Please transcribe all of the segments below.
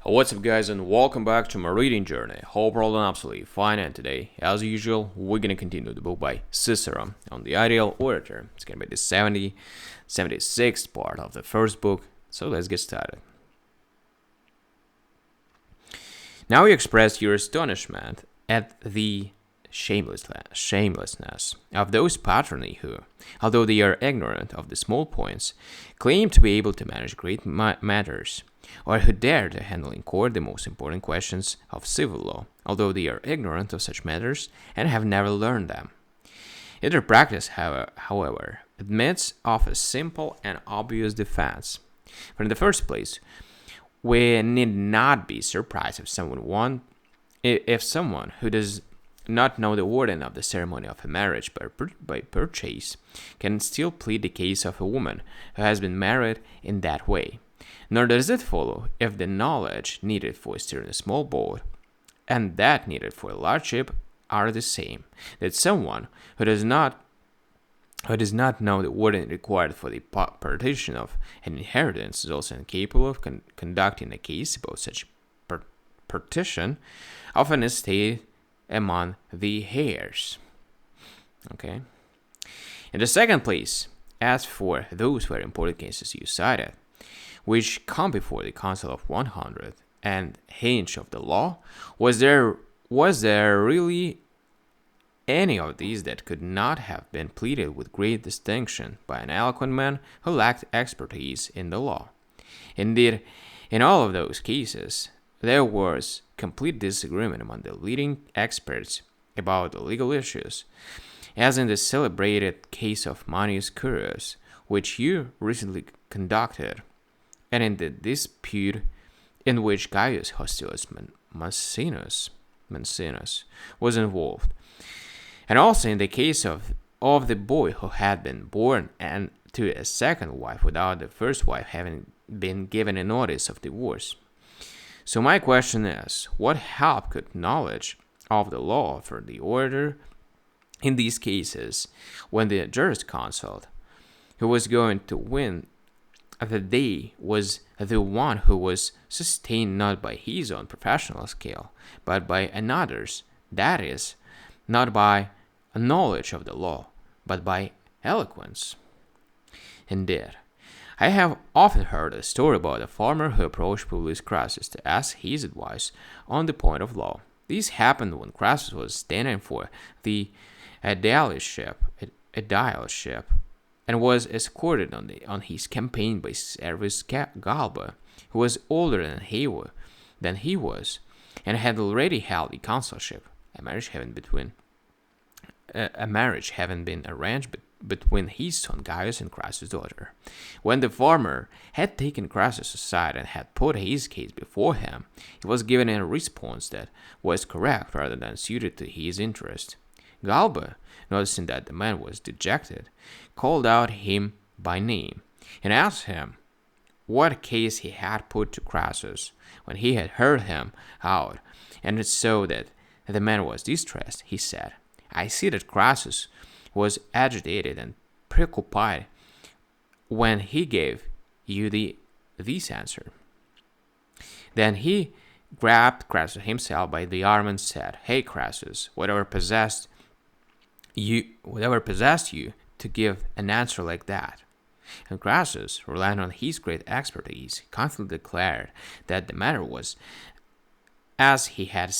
What's up, guys, and welcome back to my reading journey. Hope we're all doing absolutely fine, and today, as usual, we're gonna continue the book by Cicero on the ideal orator. It's gonna be the 76th part of the first book, so let's get started. Now you express your astonishment at the shamelessness of those patroni who, although they are ignorant of the small points, claim to be able to manage great matters, or who dare to handle in court the most important questions of civil law, although they are ignorant of such matters and have never learned them. Their practice, however, admits of a simple and obvious defense. For in the first place, we need not be surprised if someone who does not know the wording of the ceremony of a marriage by purchase can still plead the case of a woman who has been married in that way. Nor does it follow, if the knowledge needed for steering a small boat and that needed for a large ship are the same, that someone who does not know the wording required for the partition of an inheritance is also incapable of conducting a case about such partition of an estate among the heirs. Okay. In the second place, as for those very important cases you cited, which come before the Council of 100 and hinge of the law, was there really any of these that could not have been pleaded with great distinction by an eloquent man who lacked expertise in the law? Indeed, in all of those cases, there was complete disagreement among the leading experts about the legal issues, as in the celebrated case of Manius Curius, which you recently conducted, and in the dispute in which Gaius Hostilius Mancinus was involved, and also in the case of the boy who had been born and to a second wife without the first wife having been given a notice of divorce. So my question is, what help could knowledge of the law offer the orator in these cases when the jurisconsult who was going to win the day was the one who was sustained not by his own professional skill, but by another's, that is, not by a knowledge of the law, but by eloquence? Indeed, I have often heard a story about a farmer who approached Publius Crassus to ask his advice on the point of law. This happened when Crassus was standing for the aedileship and was escorted on his campaign by Servius Galba, who was older than he was, and had already held the consulship, a marriage having been arranged between his son Gaius and Crassus' daughter. When the farmer had taken Crassus aside and had put his case before him, he was given a response that was correct rather than suited to his interest. Galba, noticing that the man was dejected, called out him by name and asked him what case he had put to Crassus. When he had heard him out and saw that the man was distressed, he said, "I see that Crassus was agitated and preoccupied when he gave you this answer." Then he grabbed Crassus himself by the arm and said, "Hey, Crassus, whatever possessed you to give an answer like that?" And Crassus, relying on his great expertise, confidently declared that the matter was as he had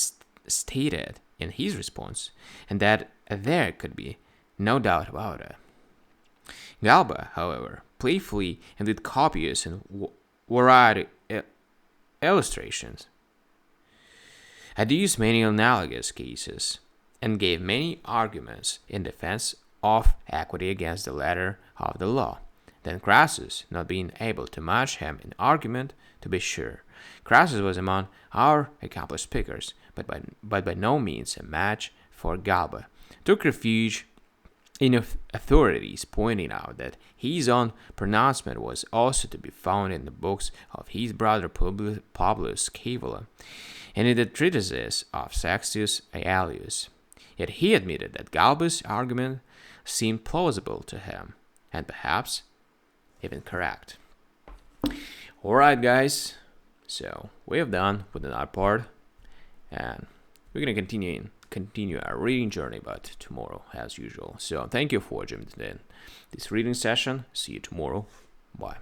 stated in his response, and that there could be no doubt about it. Galba, however, playfully and with copious and varied illustrations, adduced many analogous cases, and gave many arguments in defense of equity against the letter of the law. Then Crassus, not being able to match him in argument, to be sure, Crassus was among our accomplished speakers, but by no means a match for Galba, took refuge in authorities, pointing out that his own pronouncement was also to be found in the books of his brother Publius Caevula, and in the treatises of Sextius Aelius. Yet he admitted that Galba's argument seemed plausible to him, and perhaps even correct. Alright, guys, So we have done with another part, and we're gonna continue our reading journey, but tomorrow as usual. So thank you for joining in this reading session. See you tomorrow. Bye.